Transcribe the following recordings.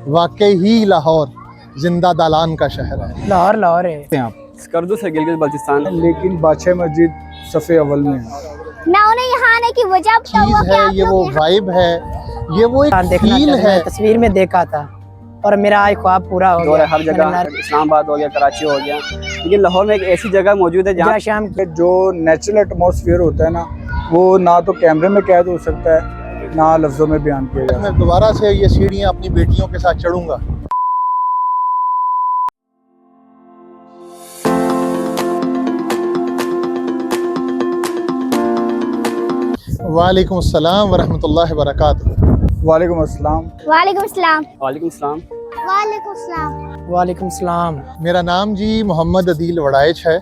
वाकई ही लाहौर जिंदा दालान का शहर है। लाहौर लाहौर है। आप स्कर्दू से गिलगित बल्तिस्तान, लेकिन बादशाह मस्जिद सफ़े अव्वल में है। मैं उन्हें यहाँ आने की वजह चीज है, ये वो वाइब है, ये वो एक देखना फील है। तस्वीर में देखा था और मेरा आज ख्वाब पूरा हो दौर गया। है हर जगह, इस्लामाबाद हो गया, कराची हो गया, लेकिन लाहौर में एक ऐसी जगह मौजूद है जहाँ शाम जो नेचुरल एटमॉस्फेयर होता है ना, वो ना तो कैमरे में कैद हो सकता है, ना लफ्ज़ों में बयान किया जा सकता है। मैं दोबारा से ये सीढ़ियाँ अपनी बेटियों के साथ चढ़ूंगा। वालेकुम अस्सलाम वरहमतुल्लाहि वबरकातुहू। वालेकुम अस्सलाम। वालेकुम सलाम। वालेकुम सलाम। वालेकुम सलाम। वालेकुम सलाम। मेरा नाम जी मोहम्मद अदील वड़ाइच है।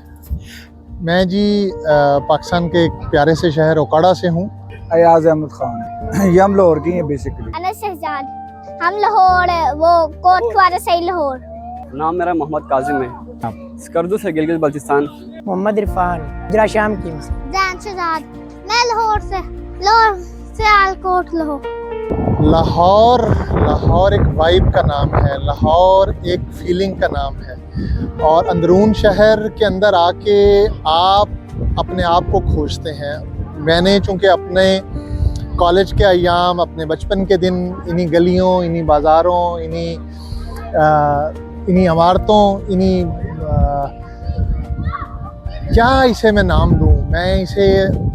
मैं जी पाकिस्तान के एक प्यारे से शहर ओकाड़ा से हूँ। अयाज अहमद खान, ये हम लाहौर की हैं बेसिकली। अनस शहजाद, हम लाहौर, वो कोटख्वारा से लाहौर। नाम मेरा मोहम्मद काजिम है। स्कर्दू से गिलगित बल्तिस्तान। मोहम्मद इरफान, जरा शाम की। जैन शहजाद, मैं लाहौर से आलकोट लाहौर। लाहौर एक वाइब का नाम है, लाहौर एक फीलिंग का नाम है। और अंदरून शहर के अंदर आके आप अपने आप को खोजते हैं। मैंने चूँकि अपने कॉलेज के अयाम, अपने बचपन के दिन इन्हीं गलियों, इन्हीं बाज़ारों, इन्हीं इमारतों, क्या इसे मैं नाम दूँ, मैं इसे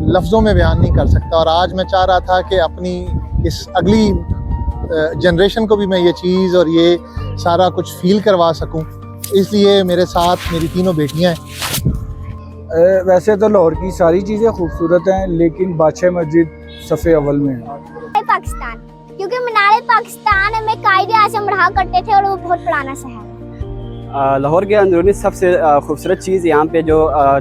लफ्ज़ों में बयान नहीं कर सकता। और आज मैं चाह रहा था कि अपनी इस अगली जनरेशन को भी मैं ये चीज़ और ये सारा कुछ फ़ील करवा सकूं, इसलिए मेरे साथ मेरी तीनों बेटियां हैं। वैसे तो लाहौर की सारी चीज़ें खूबसूरत हैं, लेकिन बादशाह मस्जिद सफ़े अव्वल में है। पाकिस्तान, क्योंकि मीनार पाकिस्तान में कायदे आज़म रहा करते थे और वो बहुत पुराना शहर है। लाहौर के अंदरूनी सबसे खूबसूरत चीज़ यहाँ पे जो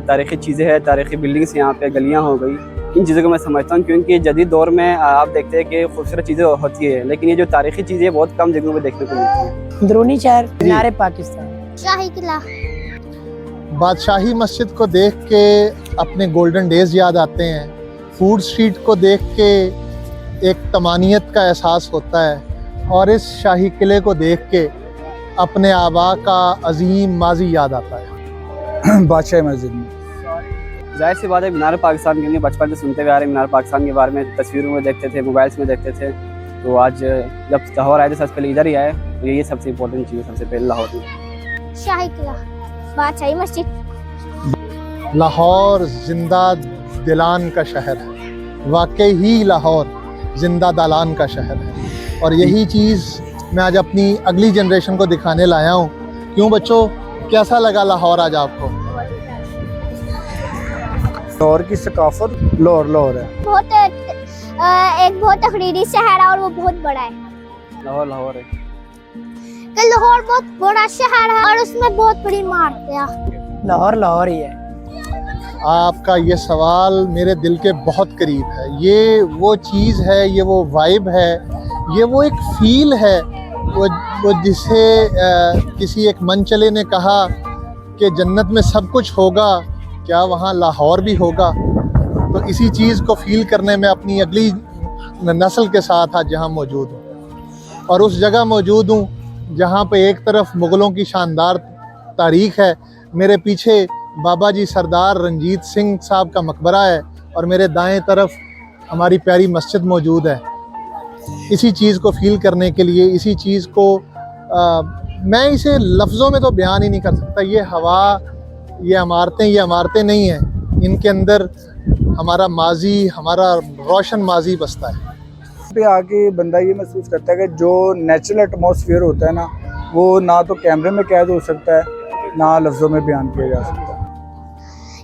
तारीख़ी चीज़ें हैं, तारीख़ी बिल्डिंग्स, यहाँ पे गलियाँ हो गई, इन चीज़ों को मैं समझता हूँ। क्योंकि जदीद दौर में आप देखते हैं कि खूबसूरत चीज़ें होती है, लेकिन ये जो तारीख़ी चीज़ें बहुत कम जगहों पे देखने को मिलती हैं। अंदरूनी शहर, मीनार पाकिस्तान, शाही किला। बादशाही मस्जिद को देख के अपने गोल्डन डेज याद आते हैं। फूड स्ट्रीट को देख के एक तमानियत का एहसास होता है। और इस शाही किले को देख के अपने आबा का अजीम माजी याद आता है। बादशाह मस्जिद में जाहिर सी बात है, मीनार पाकिस्तान के लिए बचपन से सुनते हुए आ रहे, मीनार पाकिस्तान के बारे में तस्वीरों में देखते थे, मोबाइल्स में देखते थे। तो आज जब लाहौर आए थे, सबसे पहले इधर ही आए, तो यही सबसे इम्पोर्टेंट चीज़ है सबसे पहले लाहौर में। शाही किला, बादशाही मस्जिद। लाहौर जिंदा दिलान का शहर है, वाकई ही लाहौर जिंदा दालान का शहर है। और यही चीज़ मैं आज अपनी अगली जनरेशन को दिखाने लाया हूँ। क्यों बच्चों, कैसा लगा लाहौर आज आपको? लाहौर की सकाफत लाहौर है। एक बहुत तकरीरी शहर है और वो बहुत बड़ा है। लाहौर है कि लाहौर बहुत बड़ा शहर है और उसमें बहुत बड़ी इमारतें हैं। लाहौर लाहौर ही है। आपका ये सवाल मेरे दिल के बहुत करीब है। ये वो चीज़ है, ये वो वाइब है, ये वो एक फील है, वो जिसे किसी एक मनचले ने कहा कि जन्नत में सब कुछ होगा, क्या वहाँ लाहौर भी होगा? तो इसी चीज़ को फील करने में अपनी अगली नस्ल के साथ आज यहाँ मौजूद हूँ। और उस जगह मौजूद हूँ जहाँ पे एक तरफ मुग़लों की शानदार तारीख़ है, मेरे पीछे बाबा जी सरदार रंजीत सिंह साहब का मकबरा है, और मेरे दाएं तरफ हमारी प्यारी मस्जिद मौजूद है। इसी चीज़ को फील करने के लिए, इसी चीज़ को मैं इसे लफ्ज़ों में तो बयान ही नहीं कर सकता। ये हवा, ये इमारतें नहीं हैं, इनके अंदर हमारा माजी, हमारा रोशन माजी बसता है। पे आके बंदा ये महसूस करता है कि जो नेचुरल एटमॉस्फेयर होता है ना, वो ना तो कैमरे में कैद हो सकता है, ना लफ्ज़ों में बयान किया जा सकता है।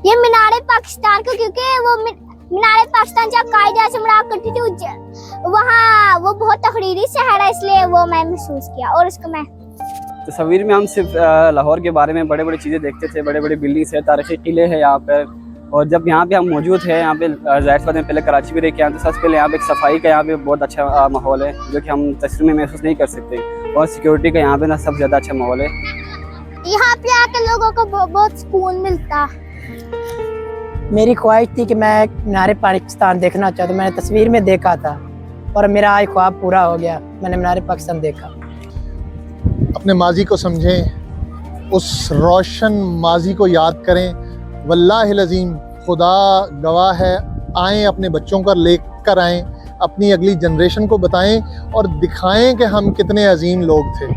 ये मीनार पाकिस्तान को, क्योंकि वो मीनार पाकिस्तान जब कायदे आज़म रहा करती थी, वहाँ वो बहुत तकरीरी शहर है, इसलिए वो मैं महसूस किया और उसको मैं तस्वीर में हम सिर्फ लाहौर के बारे में बड़े बड़े चीज़ें देखते थे, बड़े बड़े बिल्डिंग्स है, तारीख़ी किले हैं यहाँ पर। और जब यहाँ पे हम मौजूद हैं, यहाँ पे जाहिर सी बात है, पहले कराची भी रह के आए, तो सबसे पहले यहाँ पे एक सफाई का यहाँ पे बहुत अच्छा माहौल है, जो कि हम तस्वीर में महसूस नहीं कर सकते। और सिक्योरिटी का यहाँ पे ना सबसे ज़्यादा अच्छा माहौल है। यहाँ पे आके लोगों को बहुत सुकून मिलता। मेरी ख्वाहिश थी कि मैं मीनार पाकिस्तान देखना चाहता हूँ। मैंने तस्वीर में देखा था और मेरा आज ख्वाब पूरा हो गया। मैंने मीनार पाकिस्तान देखा। अपने माजी को समझें, उस रोशन माजी को याद करें। वल्लाहिल अज़ीम, खुदा गवाह है, आएँ अपने बच्चों को लेकर आएँ, अपनी अगली जनरेशन को बताएं और दिखाएं कि हम कितने अजीम लोग थे।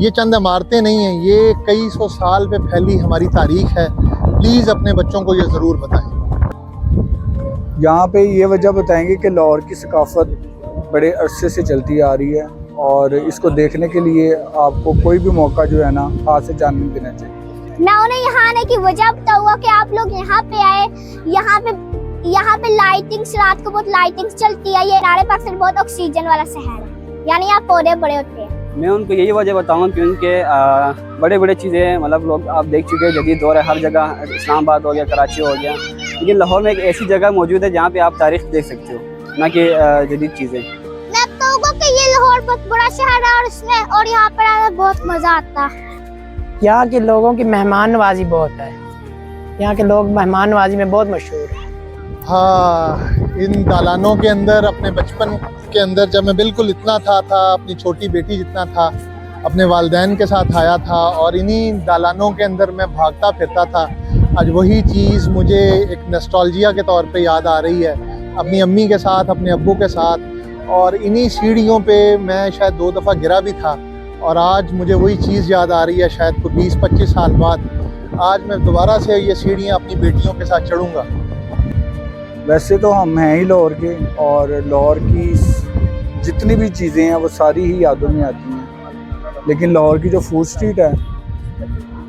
ये चंद इमारतें नहीं हैं, ये कई सौ साल पे फैली हमारी तारीख़ है। प्लीज़ अपने बच्चों को ये ज़रूर बताएं। यहाँ पे ये वजह बताएंगे कि लाहौर की सकाफ़त बड़े अरसे से चलती आ रही है और इसको देखने के लिए आपको कोई भी मौका जो है ना हाथ से जाने नहीं देना चाहिए। मैं उन्हें यहाँ आने की वजह बताऊंगा कि आप लोग यहाँ पे आए। यहाँ पे लाइटिंग्स, रात को बहुत लाइटिंग्स चलती है। ये मीनार पाकिस्तान बहुत ऑक्सीजन वाला शहर है, यानी यहाँ पौधे बड़े होते हैं। मैं उनको यही वजह बताऊंगा क्योंकि बड़े बड़े चीज़ें मतलब लोग आप देख चुके हैं, जदीद दौर है, हर जगह इस्लामाबाद हो गया, कराची हो गया, लेकिन लाहौर में एक ऐसी जगह मौजूद है जहाँ पे आप तारीख देख सकते हो, ना कि जदीद चीज़ें। मैं बताऊंगा कि ये लाहौर बहुत बड़ा शहर है और यहाँ पर आने में बहुत मजा आता है। यहाँ के लोगों की मेहमान नवाजी बहुत है। यहाँ के लोग मेहमान नवाजी में बहुत मशहूर है। हाँ, इन दालानों के अंदर अपने बचपन के अंदर जब मैं बिल्कुल इतना था अपनी छोटी बेटी जितना था, अपने वालिदैन के साथ आया था और इन्हीं दालानों के अंदर मैं भागता फिरता था। आज वही चीज़ मुझे एक नॉस्टैल्जिया के तौर पे याद आ रही है, अपनी अम्मी के साथ, अपने अब्बू के साथ। और इन्हीं सीढ़ियों पे मैं शायद 2 दफ़ा गिरा भी था और आज मुझे वही चीज़ याद आ रही है, शायद को 20-25 साल बाद। आज मैं दोबारा से ये सीढ़ियाँ अपनी बेटियों के साथ चढ़ूँगा। वैसे तो हम हैं ही लाहौर के और लाहौर की जितनी भी चीज़ें हैं वो सारी ही यादों में आती हैं, लेकिन लाहौर की जो फूड स्ट्रीट है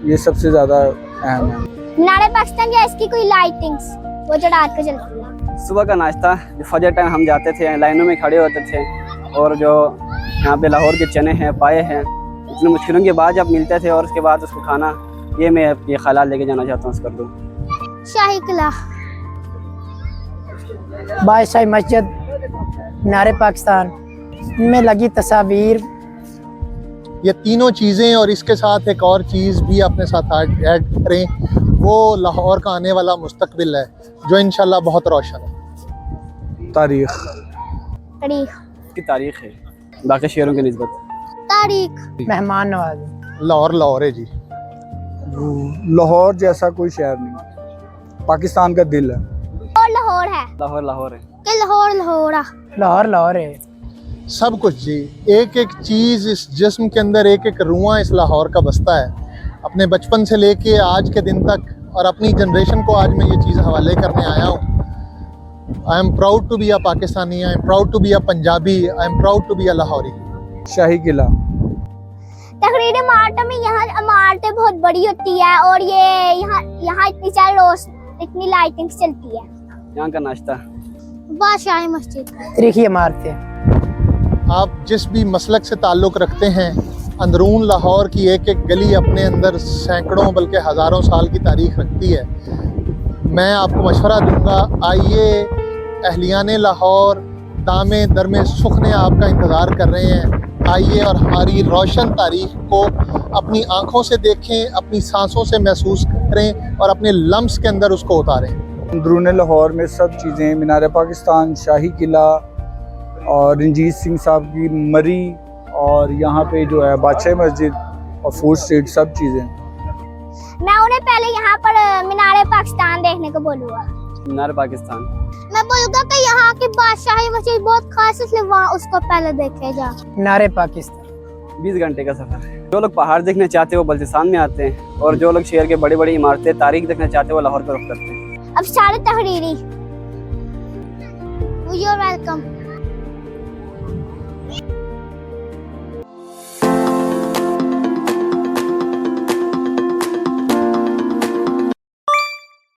ये सबसे ज़्यादा अहम है। मीनार पाकिस्तान या इसकी कोई लाइटिंग्स वो जो रात को चलती है। सुबह का नाश्ता, जो फजर टाइम हम जाते थे, लाइनों में खड़े होते थे, और जो यहाँ पे लाहौर के चने हैं, पाए हैं, इतनी मुश्किलों के बाद जब मिलते थे और उसके बाद उसको खाना, ये मैं ये ख्यालात लेके जाना चाहता हूँ उस कर दूँ। शाही किला, बादशाही मस्जिद, मीनार पाकिस्तान में लगी तस्वीर, ये तीनों चीज़ें और इसके साथ एक और चीज़ भी अपने साथ ऐड करें, वो लाहौर का आने वाला मुस्तकबिल है जो इंशाल्लाह बहुत रोशन है। तारीख की तारीख है बाकी शहरों की निस्बत। तारीख, मेहमान नवाजी। लाहौर है जी। लाहौर जैसा कोई शहर नहीं, पाकिस्तान का दिल है। और लाहौर है, लाहौर है कि लाहौर है सब कुछ जी, एक एक चीज़ इस जिस्म के अंदर, एक एक रुआं इस लाहौर का बसता है। अपने बचपन से लेके आज के दिन तक और अपनी जनरेशन को आज मैं ये चीज़ हवाले करने आया हूँ। I am proud to be a Pakistani, I am proud to be a Punjabi, I am proud to be a Lahori. Shahi Qila, तकरीर इमारतों में यहाँ इमारतें बहुत बड़ी होती है और ये यहाँ इतनी सारी इतनी लाइटिंग्स चलती है। यहाँ का नाश्ता, बादशाही मस्जिद, तारीखी इमारतें। आप जिस भी मसलक से ताल्लुक़ रखते हैं, अंदरून लाहौर की एक एक गली अपने अंदर सैकड़ों बल्कि हज़ारों साल की तारीख़ रखती है। मैं आपको मशवरा दूंगा, आइए, अहलियान लाहौर दामे दरमे सुख ने आपका इंतज़ार कर रहे हैं। आइए और हमारी रोशन तारीख़ को अपनी आँखों से देखें, अपनी सांसों से महसूस करें और अपने लम्स के अंदर उसको उतारें। अंदरून लाहौर में सब चीज़ें, मीनार पाकिस्तान, शाही किला और रंजीत सिंह साहब की मरी, और यहाँ पे जो है बादशाही मस्जिद और फूड स्ट्रीट, सब चीज़ें। मैं उन्हें पहले यहाँ पर मीनार पाकिस्तान देखने को बोलूँगा। मीनार पाकिस्तान, मैं बोलूँगा कि यहाँ की बादशाही मस्जिद बहुत खास, इसलिए वहाँ उसको पहले देखे जा। मीनार पाकिस्तान 20 घंटे का सफ़र है। जो लोग पहाड़ देखने चाहते हैं वो बल्तिस्तान में आते हैं, और जो लोग शहर के बड़ी बड़ी इमारतें, तारीख देखना चाहते हैं वो लाहौर का रुख करते हैं। अब सारे तहरीरी, यू आर वेलकम।